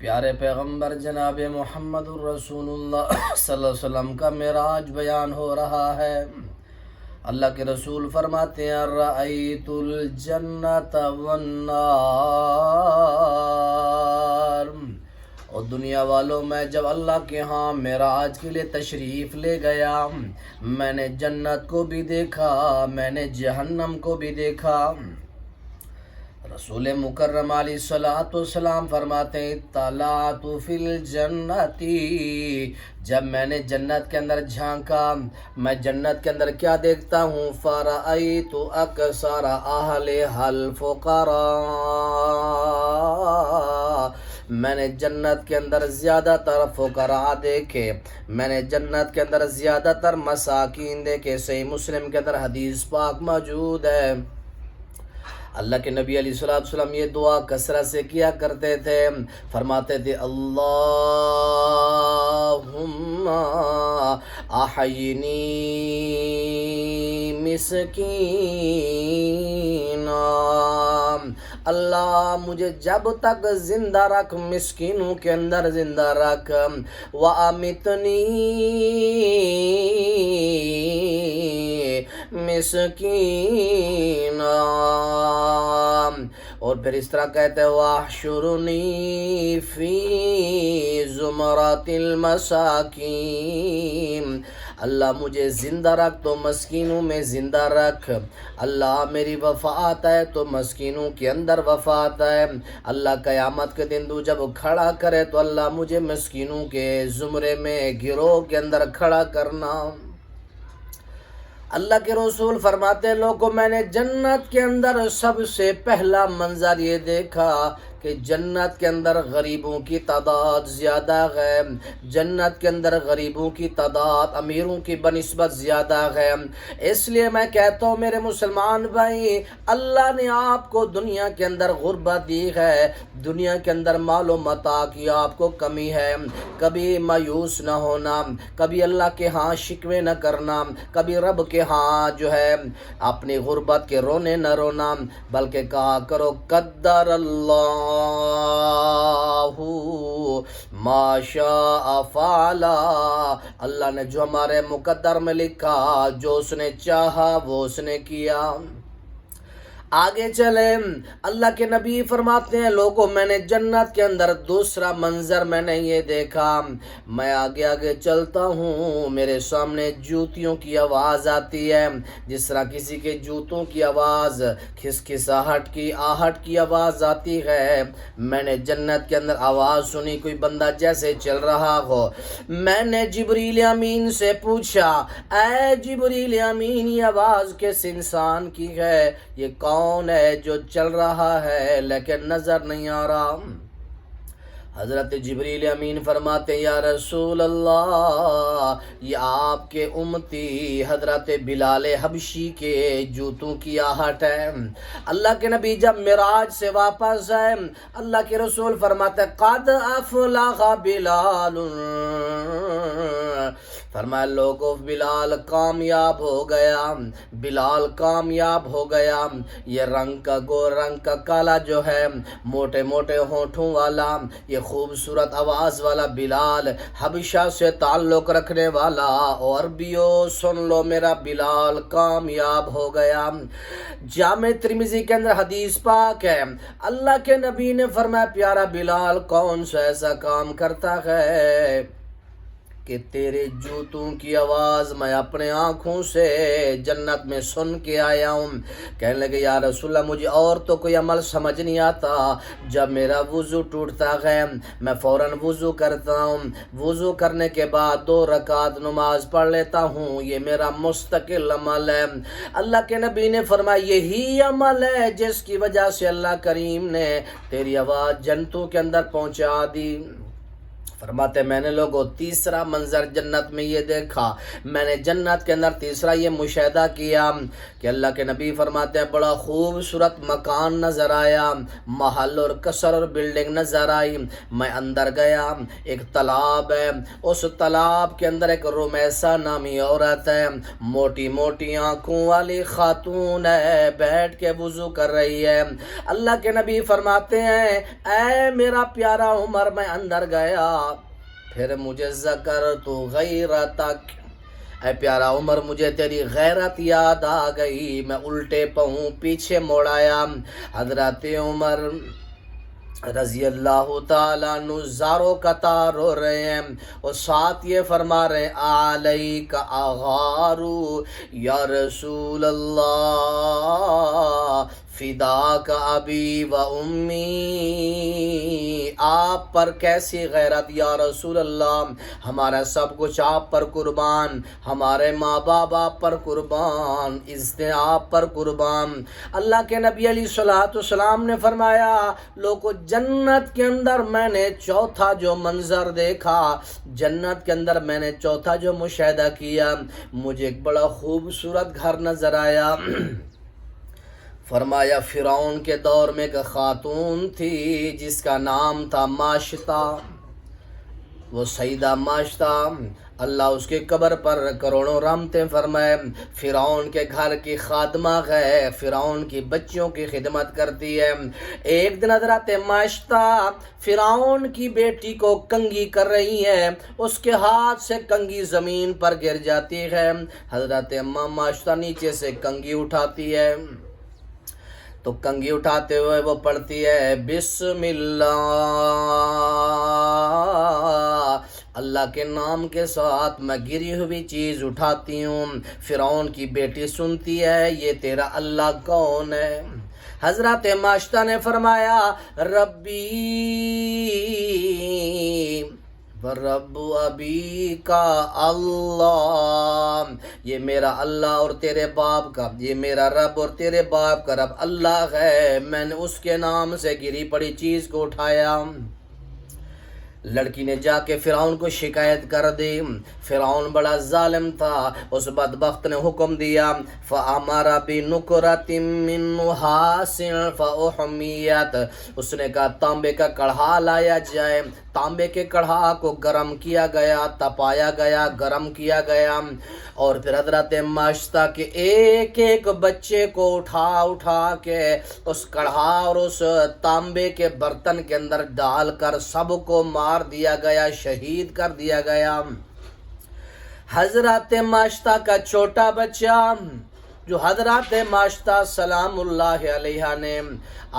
پیارے پیغمبر جناب محمد الرسول اللہ صلی اللہ علیہ وسلم کا معراج بیان ہو رہا ہے۔ اللہ کے رسول فرماتے ہیں رأیت الجنت والنار، اور دنیا والوں میں جب اللہ کے ہاں معراج کے لیے تشریف لے گیا، میں نے جنت کو بھی دیکھا، میں نے جہنم کو بھی دیکھا۔ رسول مکرم علیہ الصلوۃ والسلام فرماتے ہیں اطلعت فی الجنتی، جب میں نے جنت کے اندر جھانکا، میں جنت کے اندر کیا دیکھتا ہوں؟ فرأیت اکثر اہلھا الفقراء، میں نے جنت کے اندر زیادہ تر فقراء دیکھے، میں نے جنت کے اندر زیادہ تر مساکین دیکھے۔ صحیح مسلم کے اندر حدیث پاک موجود ہے۔ اللہ کے نبی علیہ الصلوۃ والسلام یہ دعا کثرت سے کیا کرتے تھے، فرماتے تھے اللہم احینی مسکینا، اللہ مجھے جب تک زندہ رکھ، مسکینوں کے اندر زندہ رکھ، وَأَمِتْنِي مسکینا، اور پھر اس طرح کہتے ہیں وَاحْشُرْنِي فِي زُمْرَةِ الْمَسَاکِین، اللہ مجھے زندہ رکھ تو مسکینوں میں زندہ رکھ، اللہ میری وفات ہے تو مسکینوں کے اندر وفات ہے، اللہ قیامت کے دن تو جب کھڑا کرے تو اللہ مجھے مسکینوں کے زمرے میں، گروہ کے اندر کھڑا کرنا۔ اللہ کے رسول فرماتے لوگوں، میں نے جنت کے اندر سب سے پہلا منظر یہ دیکھا کہ جنت کے اندر غریبوں کی تعداد زیادہ ہے، جنت کے اندر غریبوں کی تعداد امیروں کی بنسبت زیادہ ہے۔ اس لیے میں کہتا ہوں میرے مسلمان بھائی، اللہ نے آپ کو دنیا کے اندر غربت دی ہے، دنیا کے اندر مال و متاع کی آپ کو کمی ہے، کبھی مایوس نہ ہونا، کبھی اللہ کے ہاں شکوے نہ کرنا، کبھی رب کے ہاں جو ہے اپنی غربت کے رونے نہ رونا، بلکہ کہا کرو قدر اللہ ما شاء فعل، اللہ نے جو ہمارے مقدر میں لکھا، جو اس نے چاہا وہ اس نے کیا۔ آگے چلے، اللہ کے نبی فرماتے ہیں لوگوں، میں نے جنت کے اندر دوسرا منظر میں نے یہ دیکھا، میں آگے آگے چلتا ہوں، میرے سامنے جوتیوں کی آواز آتی ہے، جس طرح کسی کے جوتوں کی آواز، کھسکھساہٹ کی، آہٹ کی آواز آتی ہے۔ میں نے جنت کے اندر آواز سنی، کوئی بندہ جیسے چل رہا ہو۔ میں نے جبریل امین سے پوچھا، اے جبریل امین، یہ آواز کس انسان کی ہے؟ یہ کون ہے جو چل رہا ہے لیکن نظر نہیں آ رہا؟ حضرت جبریل امین فرماتے یا رسول اللہ، یہ آپ کے امتی حضرت بلال حبشی کے جوتوں کی آہٹ ہے۔ اللہ کے نبی جب معراج سے واپس آئے، اللہ کے رسول فرماتے قد افلح بلال، فرمایا لوگوں بلال کامیاب ہو گیا، بلال کامیاب ہو گیا۔ یہ رنگ کا گور، رنگ کا کالا جو ہے، موٹے موٹے ہونٹوں والا، یہ خوبصورت آواز والا بلال، حبشہ سے تعلق رکھنے والا، اور عربیوں سن لو میرا بلال کامیاب ہو گیا۔ جامع ترمذی کے اندر حدیث پاک ہے، اللہ کے نبی نے فرمایا پیارا بلال کون سا ایسا کام کرتا ہے کہ تیرے جوتوں کی آواز میں اپنے آنکھوں سے جنت میں سن کے آیا ہوں۔ کہنے لگے یا رسول اللہ، مجھے اور تو کوئی عمل سمجھ نہیں آتا، جب میرا وضو ٹوٹتا ہے میں فوراً وضو کرتا ہوں، وضو کرنے کے بعد 2 رکعت نماز پڑھ لیتا ہوں، یہ میرا مستقل عمل ہے۔ اللہ کے نبی نے فرمایا یہی عمل ہے جس کی وجہ سے اللہ کریم نے تیری آواز جنتوں کے اندر پہنچا دی۔ فرماتے میں نے لوگوں تیسرا منظر جنت میں یہ دیکھا، میں نے جنت کے اندر تیسرا یہ مشاہدہ کیا کہ اللہ کے نبی فرماتے ہیں بڑا خوبصورت مکان نظر آیا، محل اور قصر اور بلڈنگ نظر آئی۔ میں اندر گیا، ایک تالاب ہے، اس تالاب کے اندر ایک رمیسہ نامی عورت ہے، موٹی موٹی آنکھوں والی خاتون ہے، بیٹھ کے وضو کر رہی ہے۔ اللہ کے نبی فرماتے ہیں اے میرا پیارا عمر، میں اندر گیا، پھر مجھے ذکرت غیرتک، اے پیارا عمر مجھے تیری غیرت یاد آ گئی، میں الٹے پاؤں پیچھے موڑ آیا۔ حضرت عمر رضی اللہ تعالیٰ عنہ زارو قطار رو رہے ہیں اور ساتھ یہ فرما رہے ہیں علیک اغارو یا رسول اللہ فداک ابی و امی، آپ پر کیسی غیرت یا رسول اللہ، ہمارا سب کچھ آپ پر قربان، ہمارے ماں باپ آپ پر قربان، عزتیں آپ پر قربان۔ اللہ کے نبی علیہ الصلوۃ والسلام نے فرمایا لوگوں جنت کے اندر میں نے چوتھا جو منظر دیکھا، جنت کے اندر میں نے چوتھا جو مشاہدہ کیا، مجھے ایک بڑا خوبصورت گھر نظر آیا۔ فرمایا فرعون کے دور میں ایک خاتون تھی جس کا نام تھا ماشطہ، وہ سیدہ ماشطہ، اللہ اس کی قبر پر کروڑوں رحمتیں فرمائے، فرعون کے گھر کی خادمہ ہے، فرعون کی بچیوں کی خدمت کرتی ہے۔ ایک دن حضرت ماشطہ فرعون کی بیٹی کو کنگھی کر رہی ہے، اس کے ہاتھ سے کنگھی زمین پر گر جاتی ہے، حضرت اماں ماشطہ نیچے سے کنگھی اٹھاتی ہے تو کنگھی اٹھاتے ہوئے وہ پڑھتی ہے بسم اللہ، اللہ کے نام کے ساتھ میں گری ہوئی چیز اٹھاتی ہوں۔ فرعون کی بیٹی سنتی ہے یہ تیرا اللہ کون ہے؟ حضرت ماشطہ نے فرمایا ربی رب ابی کا اللہ، یہ میرا اللہ اور تیرے باپ کا، یہ میرا رب اور تیرے باپ کا رب اللہ ہے، میں نے اس کے نام سے گری پڑی چیز کو اٹھایا۔ لڑکی نے جا کے فرعون کو شکایت کر دی، فرعون بڑا ظالم تھا، اس بدبخت نے حکم دیا فَأَمَرَ بِنُكْرَةٍ مِّن نُحَاسٍ فَأُحْمِيَتْ، اس نے کہا تانبے کا کڑھا لایا جائے، تانبے کے کڑھا کو گرم کیا گیا، تپایا گیا، گرم کیا گیا، اور پھر حضرت ماشطہ کے ایک ایک بچے کو اٹھا کے اس کڑھا اور اس تانبے کے برتن کے اندر ڈال کر سب کو مار دیا گیا، شہید کر دیا گیا۔ حضرت ماشطہ کا چھوٹا بچہ جو حضرت ماشطہ سلام اللہ علیہ نے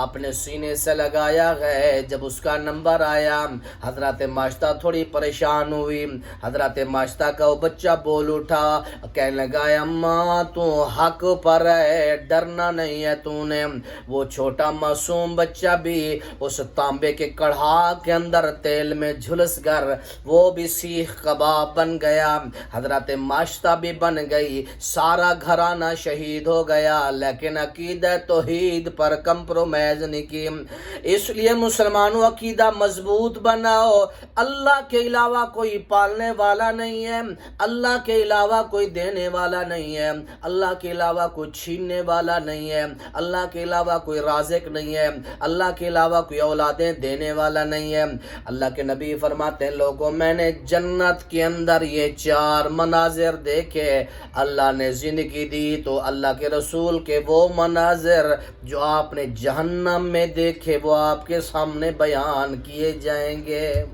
اپنے سینے سے لگایا ہے، جب اس کا نمبر آیا حضرت ماشطہ تھوڑی پریشان ہوئی، حضرت ماشطہ کا وہ بچہ بول اٹھا، کہنے لگا اماں تو حق پر ہے، ڈرنا نہیں ہے تو نے۔ وہ چھوٹا معصوم بچہ بھی اس تانبے کے کڑھا کے اندر تیل میں جھلس کر وہ بھی سیخ کباب بن گیا، حضرت ماشطہ بھی بن گئی، سارا گھرانہ شہید ہو گیا، لیکن عقیدہ توحید پر کمپرومائز نہیں کی۔ اس لیے مسلمانوں عقیدہ مضبوط بناؤ، اللہ کے علاوہ کوئی پالنے والا نہیں ہے، اللہ کے علاوہ کوئی دینے والا نہیں ہے، اللہ کے علاوہ کوئی چھیننے والا نہیں ہے، اللہ کے علاوہ کوئی رازق نہیں ہے، اللہ کے علاوہ کوئی اولادیں دینے والا نہیں ہے۔ اللہ کے نبی فرماتے ہیں لوگوں میں نے جنت کے اندر یہ چار مناظر دیکھے، اللہ نے زندگی دی تو اللہ کے رسول کے وہ مناظر جو آپ نے جہنم میں دیکھے وہ آپ کے سامنے بیان کیے جائیں گے۔